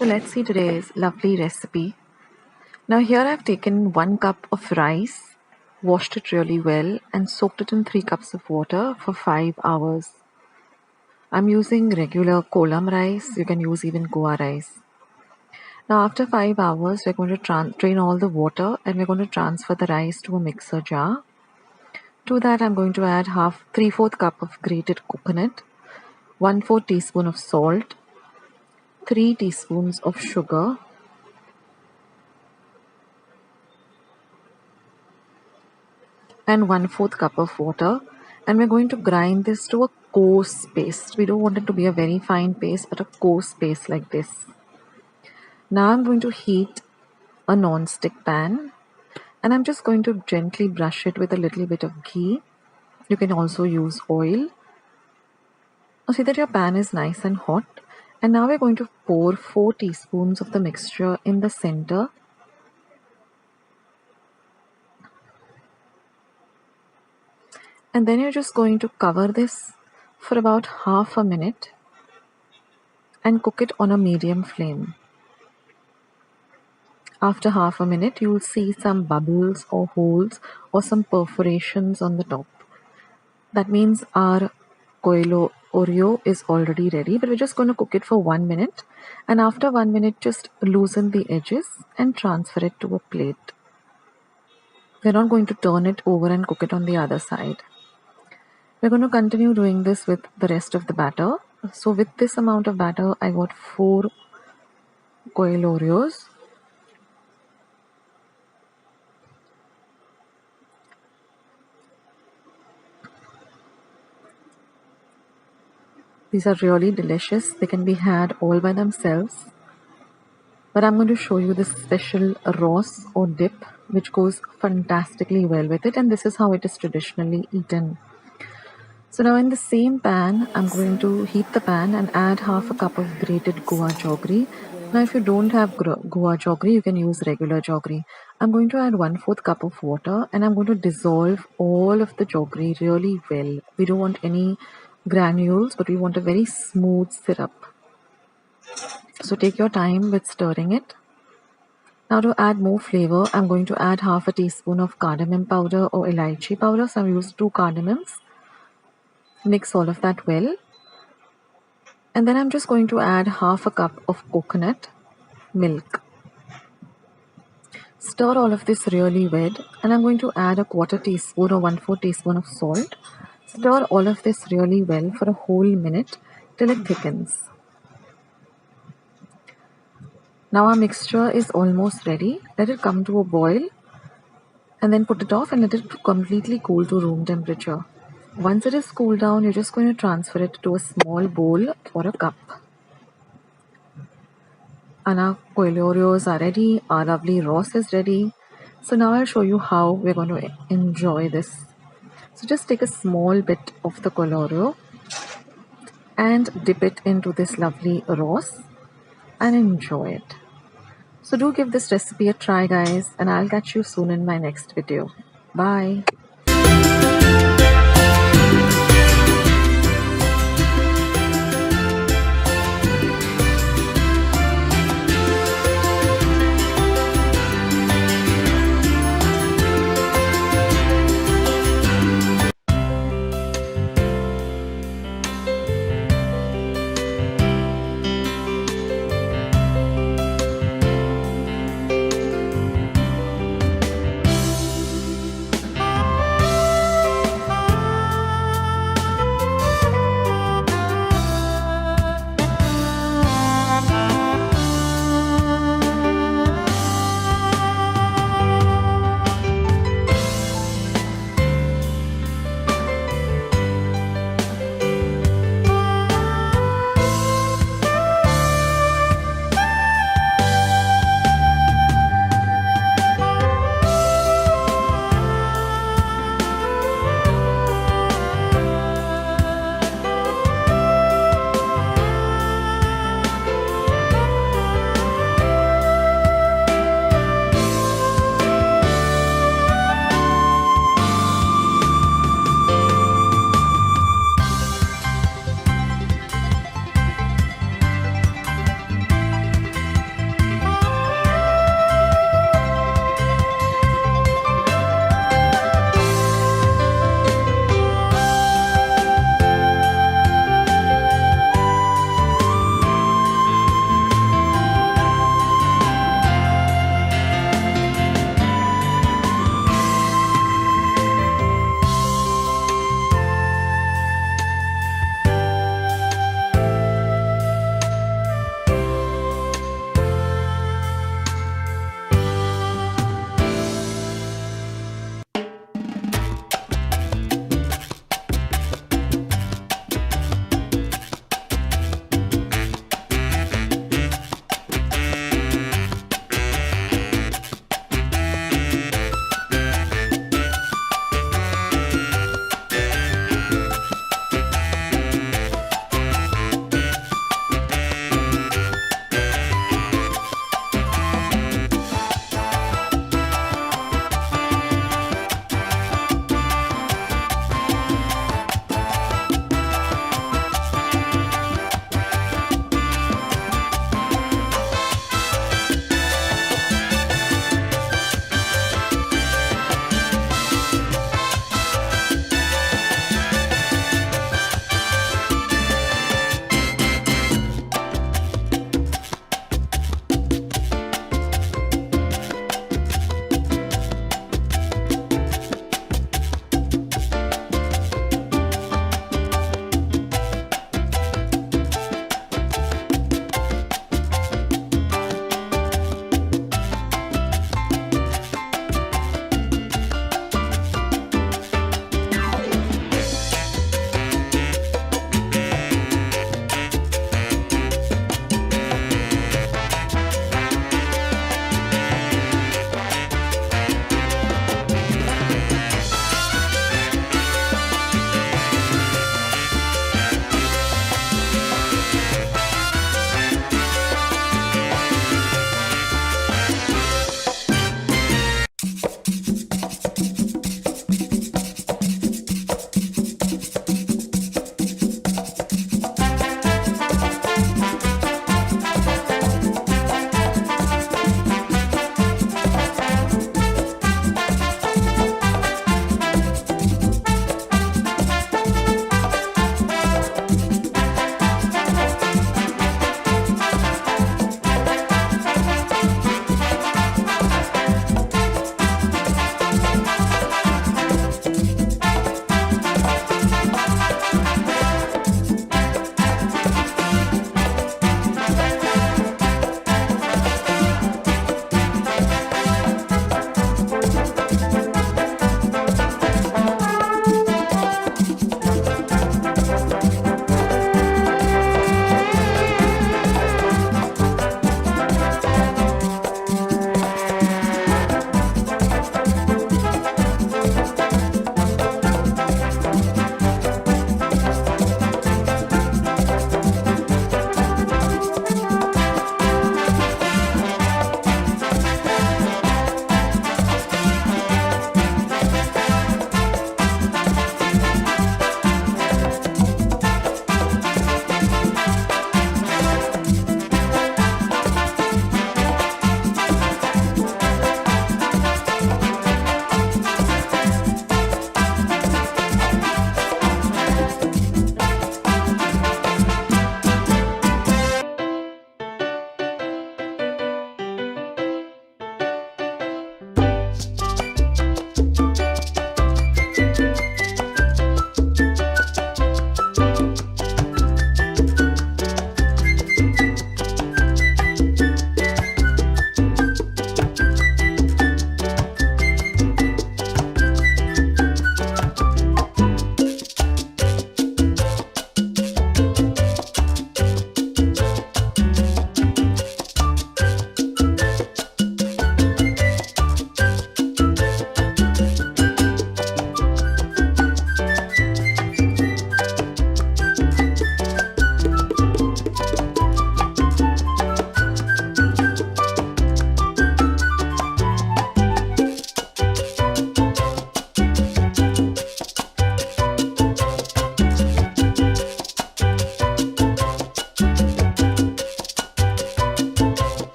So let's see today's lovely recipe. Now here I've taken 1 cup of rice, washed it really well and soaked it in 3 cups of water for 5 hours. I'm using regular kolam rice, you can use even Goa rice. Now after 5 hours we're going to drain all the water and we're going to transfer the rice to a mixer jar. To that I'm going to add 3/4 cup of grated coconut, 1/4 teaspoon of salt, 3 teaspoons of sugar, and 1/4 cup of water, and we're going to grind this to a coarse paste. We don't want it to be a very fine paste but a coarse paste like this. Now I'm going to heat a non-stick pan and I'm just going to gently brush it with a little bit of ghee. You can also use oil. Now see that your pan is nice and hot, and now we're going to pour 4 teaspoons of the mixture in the center. And then you're just going to cover this for about half a minute and cook it on a medium flame. After half a minute, you will see some bubbles or holes or some perforations on the top. That means our Koilereo is already ready, but we're just going to cook it for 1 minute. And after 1 minute, just loosen the edges and transfer it to a plate. We're not going to turn it over and cook it on the other side. We're going to continue doing this with the rest of the batter. So with this amount of batter, I got 4 Koilereos. These are really delicious. They can be had all by themselves. But I'm going to show you this special ross or dip which goes fantastically well with it, and this is how it is traditionally eaten. So now in the same pan, I'm going to heat the pan and add half a cup of grated Goa jaggery. Now if you don't have Goa jaggery, you can use regular jaggery. I'm going to add 1/4 cup of water and I'm going to dissolve all of the jaggery really well. We don't want any granules, but we want a very smooth syrup. So take your time with stirring it. Now to add more flavor, I'm going to add half a teaspoon of cardamom powder or elaichi powder. So I've used 2 cardamoms. Mix all of that well. And then I'm just going to add half a cup of coconut milk. Stir all of this really well, and I'm going to add a 1/4 teaspoon or 1/4 teaspoon of salt. Stir all of this really well for a whole minute till it thickens. Now our mixture is almost ready. Let it come to a boil and then put it off and let it completely cool to room temperature. Once it is cooled down, you're just going to transfer it to a small bowl or a cup. And our Koilereos are ready. Our lovely ross is ready. So now I'll show you how we're going to enjoy this. So just take a small bit of the Koilereo and dip it into this lovely ross and enjoy it. So do give this recipe a try, guys, and I'll catch you soon in my next video. Bye.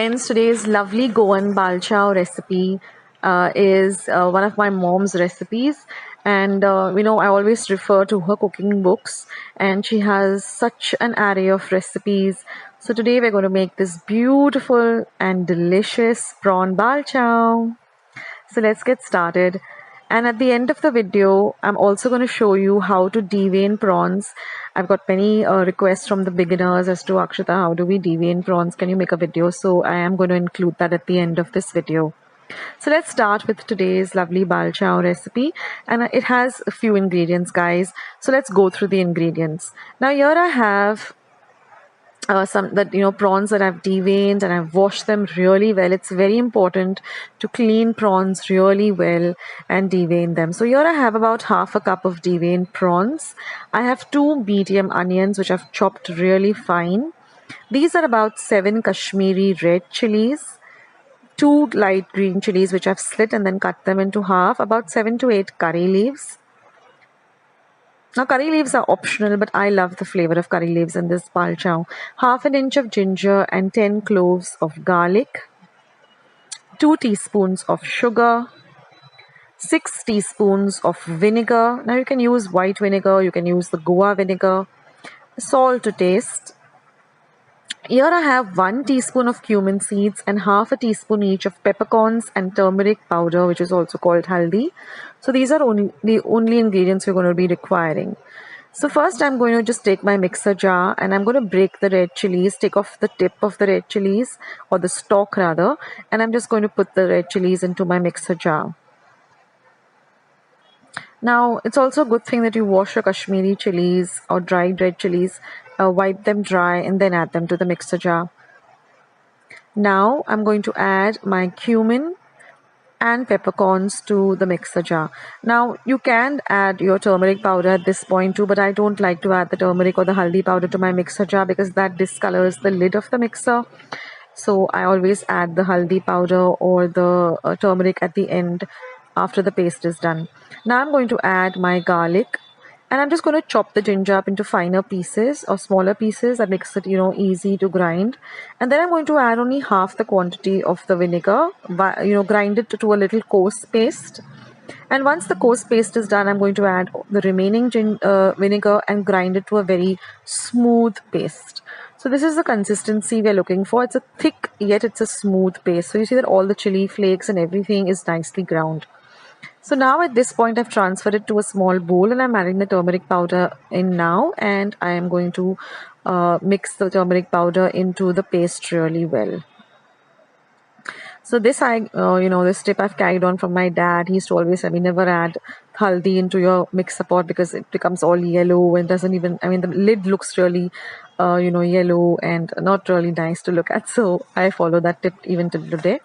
friends, today's lovely Goan Balchao recipe is one of my mom's recipes, and I always refer to her cooking books, and she has such an array of recipes. So today we're going to make this beautiful and delicious prawn balchao. So let's get started. And at the end of the video, I'm also going to show you how to devein prawns. I've got many requests from the beginners as to Akshata, how do we devein prawns? Can you make a video? So I am going to include that at the end of this video. So let's start with today's lovely balchao recipe, and it has a few ingredients, guys. So let's go through the ingredients. Now here I have some that prawns that I've deveined and I've washed them really well. It's very important to clean prawns really well and devein them. So here I have about half a cup of deveined prawns. I have 2 medium onions which I've chopped really fine. These are about 7 Kashmiri red chilies, 2 light green chilies which I've slit and then cut them into half, about 7 to 8 curry leaves. Now curry leaves are optional, but I love the flavor of curry leaves in this balchao. Half an inch of ginger and 10 cloves of garlic, 2 teaspoons of sugar, 6 teaspoons of vinegar. Now you can use white vinegar, you can use the Goa vinegar, salt to taste. Here I have 1 teaspoon of cumin seeds and half a teaspoon each of peppercorns and turmeric powder, which is also called haldi. So these are the only ingredients we're going to be requiring. So first I'm going to just take my mixer jar and I'm going to break the red chilies, take off the tip of the red chilies, or the stalk rather, and I'm just going to put the red chilies into my mixer jar. Now, it's also a good thing that you wash your Kashmiri chilies or dried red chilies, wipe them dry and then add them to the mixer jar. Now, I'm going to add my cumin and peppercorns to the mixer jar. Now, you can add your turmeric powder at this point too, but I don't like to add the turmeric or the haldi powder to my mixer jar because that discolors the lid of the mixer. So I always add the haldi powder or the turmeric at the end after the paste is done. Now I'm going to add my garlic, and I'm just going to chop the ginger up into finer pieces or smaller pieces. That makes it easy to grind. And then I'm going to add only half the quantity of the vinegar, grind it to a little coarse paste. And once the coarse paste is done, I'm going to add the remaining vinegar and grind it to a very smooth paste. So this is the consistency we're looking for. It's a thick, yet it's a smooth paste. So you see that all the chili flakes and everything is nicely ground. So now at this point, I've transferred it to a small bowl and I'm adding the turmeric powder in now. And I am going to mix the turmeric powder into the paste really well. So this this tip I've carried on from my dad. He used to always say, never add haldi into your mixer pot because it becomes all yellow and doesn't even, the lid looks really, yellow and not really nice to look at. So I follow that tip even till today.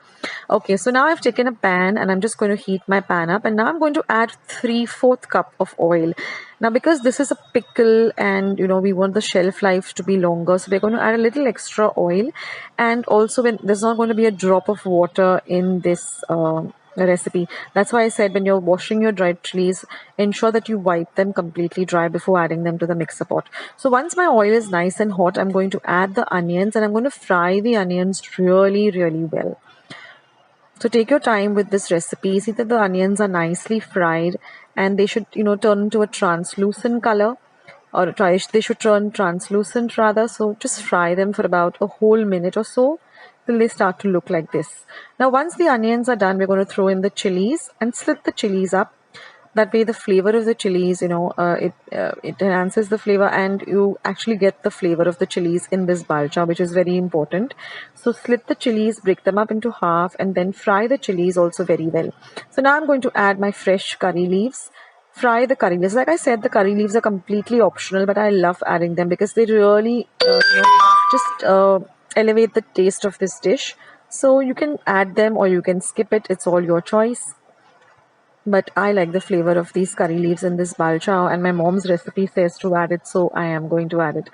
Okay, so now I've taken a pan and I'm just going to heat my pan up, and now I'm going to add 3/4 cup of oil. Now because this is a pickle and we want the shelf life to be longer, so we're going to add a little extra oil, and also when there's not going to be a drop of water in this recipe. That's why I said when you're washing your dried chilies, ensure that you wipe them completely dry before adding them to the mixer pot. So once my oil is nice and hot, I'm going to add the onions and I'm going to fry the onions really, really well. So take your time with this recipe. See that the onions are nicely fried and they should, turn into a translucent color, or they should turn translucent rather. So just fry them for about a whole minute or so till they start to look like this. Now once the onions are done, we're going to throw in the chilies and slit the chilies up. That way the flavor of the chilies, it enhances the flavor and you actually get the flavor of the chilies in this balcha, which is very important. So slit the chilies, break them up into half, and then fry the chilies also very well. So now I'm going to add my fresh curry leaves. Fry the curry leaves. Like I said, the curry leaves are completely optional, but I love adding them because they really, elevate the taste of this dish. So you can add them or you can skip it. It's all your choice. But I like the flavor of these curry leaves in this balchao, and my mom's recipe says to add it, so I am going to add it.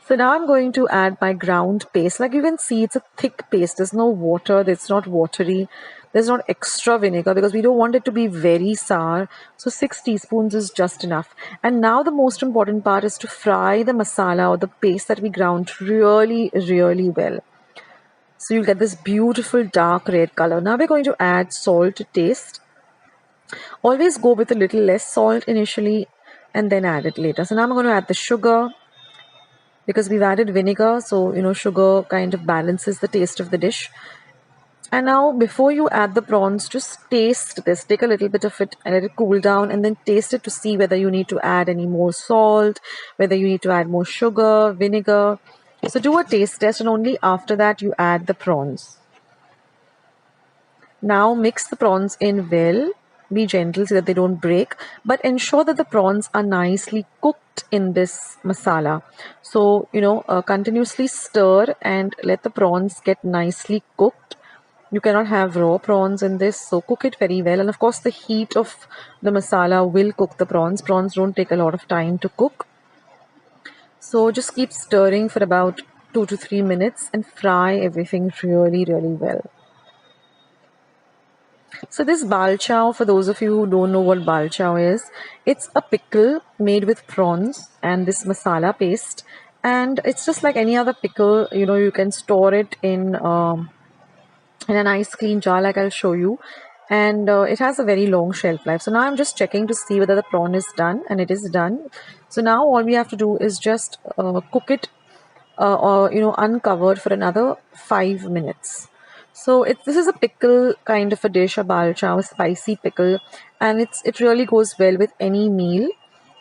So now I'm going to add my ground paste. Like you can see, it's a thick paste. There's no water. It's not watery. There's not extra vinegar because we don't want it to be very sour. So 6 teaspoons is just enough. And now the most important part is to fry the masala or the paste that we ground really, really well. So you'll get this beautiful dark red color. Now we're going to add salt to taste. Always go with a little less salt initially and then add it later. So now I'm going to add the sugar, because we've added vinegar, so sugar kind of balances the taste of the dish. And now before you add the prawns, just taste this. Take a little bit of it and let it cool down, and then taste it to see whether you need to add any more salt, whether you need to add more sugar, vinegar. So do a taste test, and only after that you add the prawns. Now mix the prawns in well. Be gentle so that they don't break, but ensure that the prawns are nicely cooked in this masala. So, continuously stir and let the prawns get nicely cooked. You cannot have raw prawns in this, so cook it very well. And of course, the heat of the masala will cook the prawns. Prawns don't take a lot of time to cook. So just keep stirring for about 2 to 3 minutes and fry everything really, really well. So this balchao, for those of you who don't know what balchao is, it's a pickle made with prawns and this masala paste. And it's just like any other pickle, you can store it in a nice clean jar like I'll show you. And it has a very long shelf life. So now I'm just checking to see whether the prawn is done, and it is done. So now all we have to do is just cook it or uncovered for another 5 minutes. So this is a pickle kind of a dish, a balchao, a spicy pickle, and it really goes well with any meal.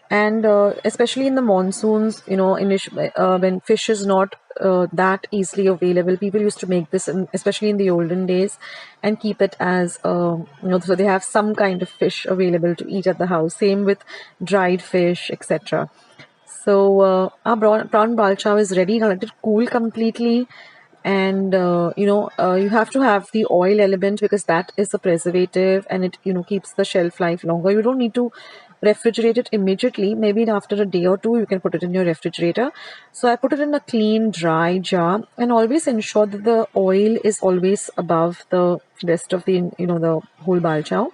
And especially in the monsoons, when fish is not that easily available, people used to make this, especially in the olden days, and keep it as so they have some kind of fish available to eat at the house. Same with dried fish, etc. So our prawn balchao is ready. Now let it cool completely. And you have to have the oil element, because that is a preservative, and it keeps the shelf life longer. You don't need to refrigerate it immediately. Maybe after a day or two you can put it in your refrigerator. So I put it in a clean dry jar, and always ensure that the oil is always above the rest of the the whole balchao.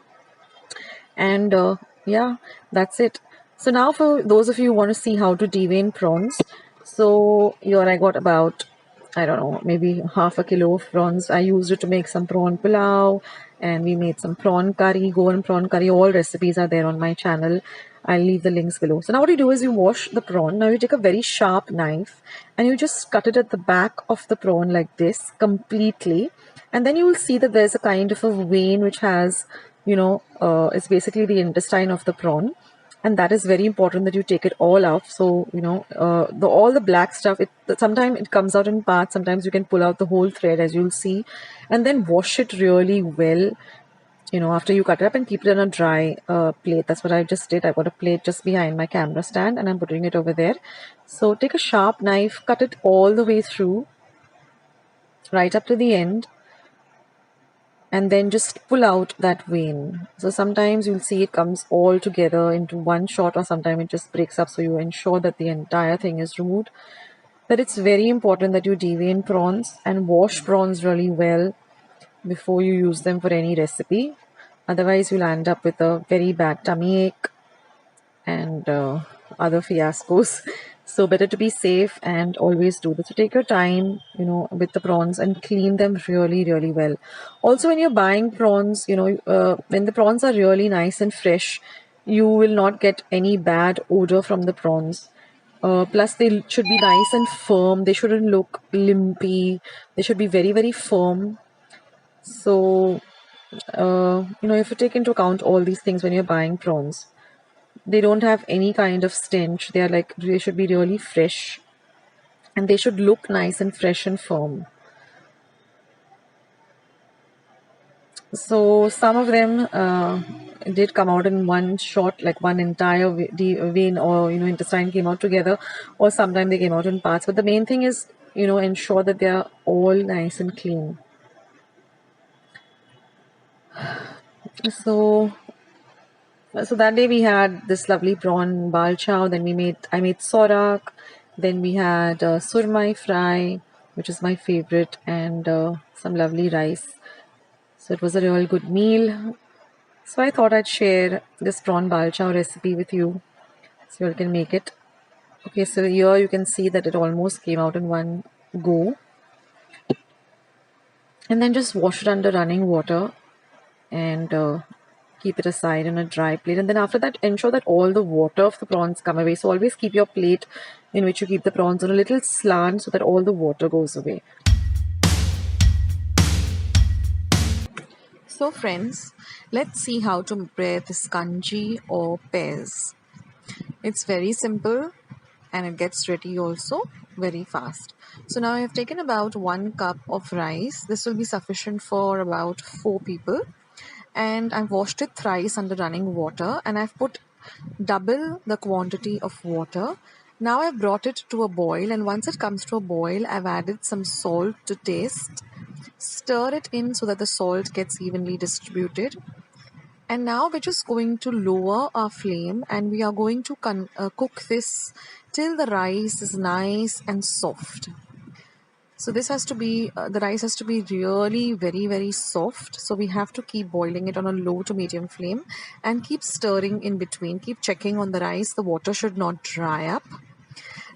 And yeah, that's it. So now for those of you who want to see how to devein prawns, so here I got about, I don't know, maybe half a kilo of prawns. I used it to make some prawn pulao, and we made some prawn curry, Goan prawn curry. All recipes are there on my channel. I'll leave the links below. So now what you do is you wash the prawn. Now you take a very sharp knife and you just cut it at the back of the prawn like this completely. And then you will see that there's a kind of a vein which has, it's basically the intestine of the prawn. And that is very important that you take it all out. So, all the black stuff, sometimes it comes out in parts. Sometimes you can pull out the whole thread, as you'll see. And then wash it really well, after you cut it up, and keep it on a dry plate. That's what I just did. I got a plate just behind my camera stand and I'm putting it over there. So take a sharp knife, cut it all the way through, right up to the end, and then just pull out that vein. So sometimes you'll see it comes all together into one shot, or sometimes it just breaks up. So you ensure that the entire thing is removed. But it's very important that you devein prawns and wash prawns really well before you use them for any recipe. Otherwise, you'll end up with a very bad tummy ache and other fiascos. So better to be safe and always do this. So take your time, with the prawns, and clean them really, really well. Also, when you're buying prawns, when the prawns are really nice and fresh, you will not get any bad odor from the prawns. Plus, they should be nice and firm. They shouldn't look limpy. They should be very, very firm. So, if you take into account all these things when you're buying prawns, they don't have any kind of stench. They should be really fresh, and they should look nice and fresh and firm. So some of them did come out in one shot, like one entire vein or intestine came out together, or sometimes they came out in parts. But the main thing is ensure that they are all nice and clean. So that day we had this lovely prawn balchao. Then I made sorak. Then we had surmai fry, which is my favorite, and some lovely rice. So it was a real good meal. So I thought I'd share this prawn balchao recipe with you, so you can make it. Okay, so here you can see that it almost came out in one go. And then just wash it under running water and keep it aside in a dry plate. And then after that, ensure that all the water of the prawns come away. So always keep your plate in which you keep the prawns on a little slant so that all the water goes away. So friends, let's see how to prepare this konjee or pears. It's very simple and it gets ready also very fast. So now I have taken about 1 cup of rice. This will be sufficient for about 4 people. And I've washed it thrice under running water and I've put double the quantity of water. Now I've brought it to a boil, and once it comes to a boil, I've added some salt to taste. Stir it in so that the salt gets evenly distributed. And now we're just going to lower our flame and we are going to cook this till the rice is nice and soft. So this has to be, the rice has to be really very, very soft. So we have to keep boiling it on a low to medium flame and keep stirring in between. Keep checking on the rice. The water should not dry up.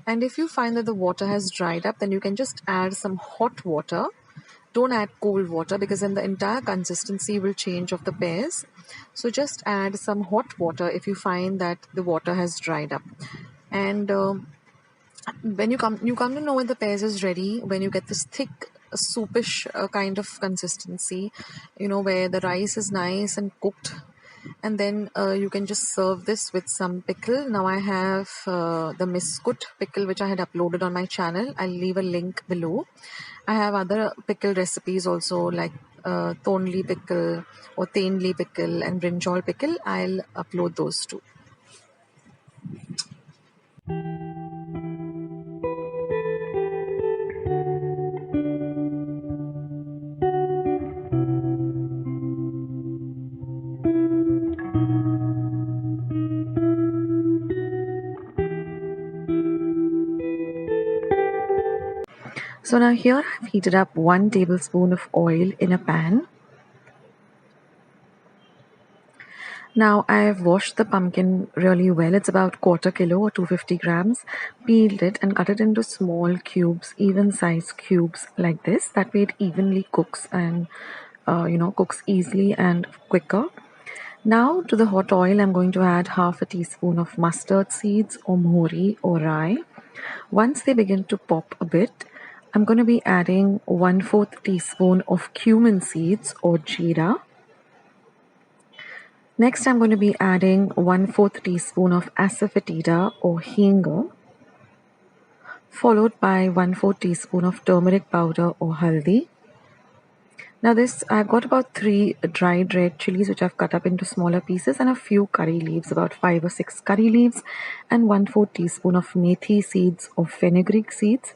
And if you find that the water has dried up, then you can just add some hot water. Don't add cold water because then the entire consistency will change of the pears. So just add some hot water if you find that the water has dried up. And when you come to know when the pears is ready when you get this thick soupish kind of consistency, where the rice is nice and cooked, and then you can just serve this with some pickle. Now I have the Miskut pickle which I had uploaded on my channel. I'll leave a link below. I have other pickle recipes also, like Tendli pickle or Tendli pickle and Brinjal pickle. I'll upload those too. So now here I've heated up 1 tablespoon of oil in a pan. Now I've washed the pumpkin really well. It's about quarter kilo or 250 grams. Peeled it and cut it into small cubes, even size cubes like this. That way it evenly cooks and cooks easily and quicker. Now to the hot oil, I'm going to add half a teaspoon of mustard seeds or mori or rye. Once they begin to pop a bit, I'm going to be adding 1/4 teaspoon of cumin seeds or jeera. Next, I'm going to be adding 1/4 teaspoon of asafoetida or hinga, followed by 1/4 teaspoon of turmeric powder or haldi. Now this, I've got about 3 dried red chilies which I've cut up into smaller pieces, and a few curry leaves, about 5 or 6 curry leaves, and 1/4 teaspoon of methi seeds or fenugreek seeds.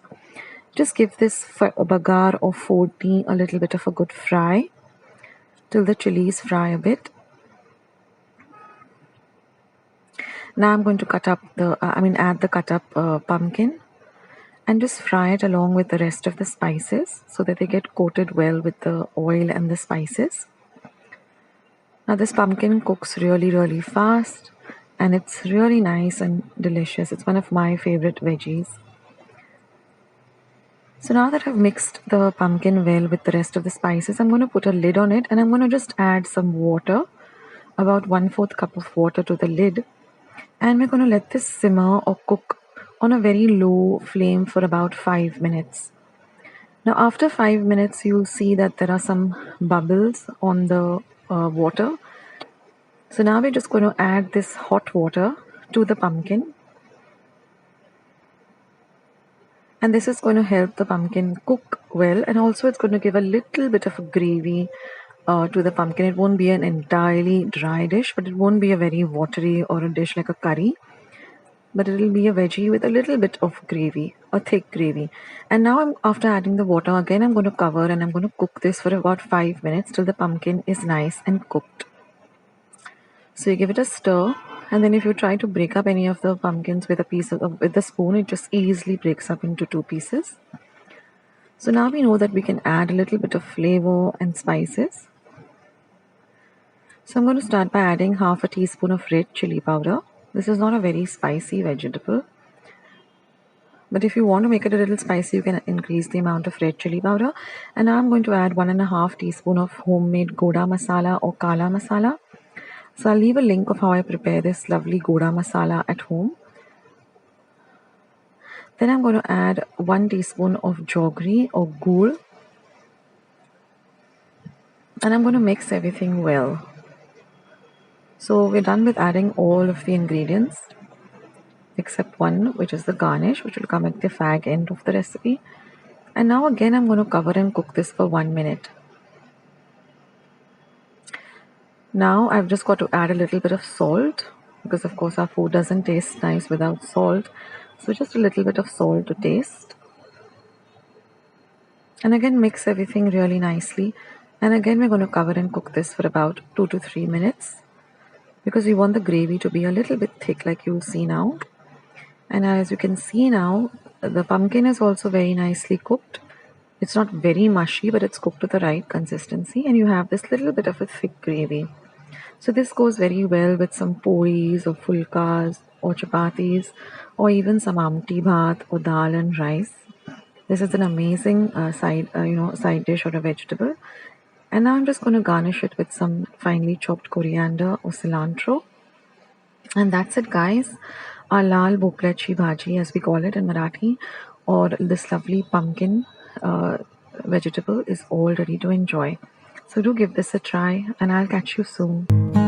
Just give this bagar or forti a little bit of a good fry till the chilies fry a bit. Now I'm going to add the cut up pumpkin and just fry it along with the rest of the spices so that they get coated well with the oil and the spices. Now this pumpkin cooks really, really fast and it's really nice and delicious. It's one of my favorite veggies. So now that I've mixed the pumpkin well with the rest of the spices, I'm going to put a lid on it and I'm going to just add some water, about 1/4 cup of water to the lid. And we're going to let this simmer or cook on a very low flame for about 5 minutes. Now after 5 minutes, you'll see that there are some bubbles on the water. So now we're just going to add this hot water to the pumpkin. And this is going to help the pumpkin cook well, and also it's going to give a little bit of a gravy to the pumpkin. It won't be an entirely dry dish, but it won't be a very watery or a dish like a curry. But it will be a veggie with a little bit of gravy, a thick gravy. And now after adding the water again, I'm going to cover and I'm going to cook this for about 5 minutes till the pumpkin is nice and cooked. So you give it a stir, and then if you try to break up any of the pumpkins with with the spoon, it just easily breaks up into 2 pieces. So now we know that we can add a little bit of flavor and spices. So I'm going to start by adding half a teaspoon of red chili powder. This is not a very spicy vegetable, But if you want to make it a little spicy, you can increase the amount of red chili powder. And now I'm going to add 1.5 teaspoon of homemade Goda masala or Kala masala. So I'll leave a link of how I prepare this lovely Goda masala at home. Then I'm going to add 1 teaspoon of jaggery or gur. And I'm going to mix everything well. So we're done with adding all of the ingredients except one, which is the garnish, which will come at the fag end of the recipe. And now again I'm going to cover and cook this for 1 minute. Now I've just got to add a little bit of salt, because of course our food doesn't taste nice without salt. So just a little bit of salt to taste. And again mix everything really nicely. And again we're going to cover and cook this for about 2 to 3 minutes, because we want the gravy to be a little bit thick, like you'll see now. And as you can see now, the pumpkin is also very nicely cooked. It's not very mushy, but it's cooked to the right consistency, and you have this little bit of a thick gravy. So this goes very well with some puris or fulkas or chapatis, or even some amti bhat or dal and rice. This is an amazing side dish or a vegetable. And now I'm just going to garnish it with some finely chopped coriander or cilantro. And that's it, guys. Our lal boklachi bhaji, as we call it in Marathi, or this lovely pumpkin vegetable, is all ready to enjoy. So do give this a try, and I'll catch you soon.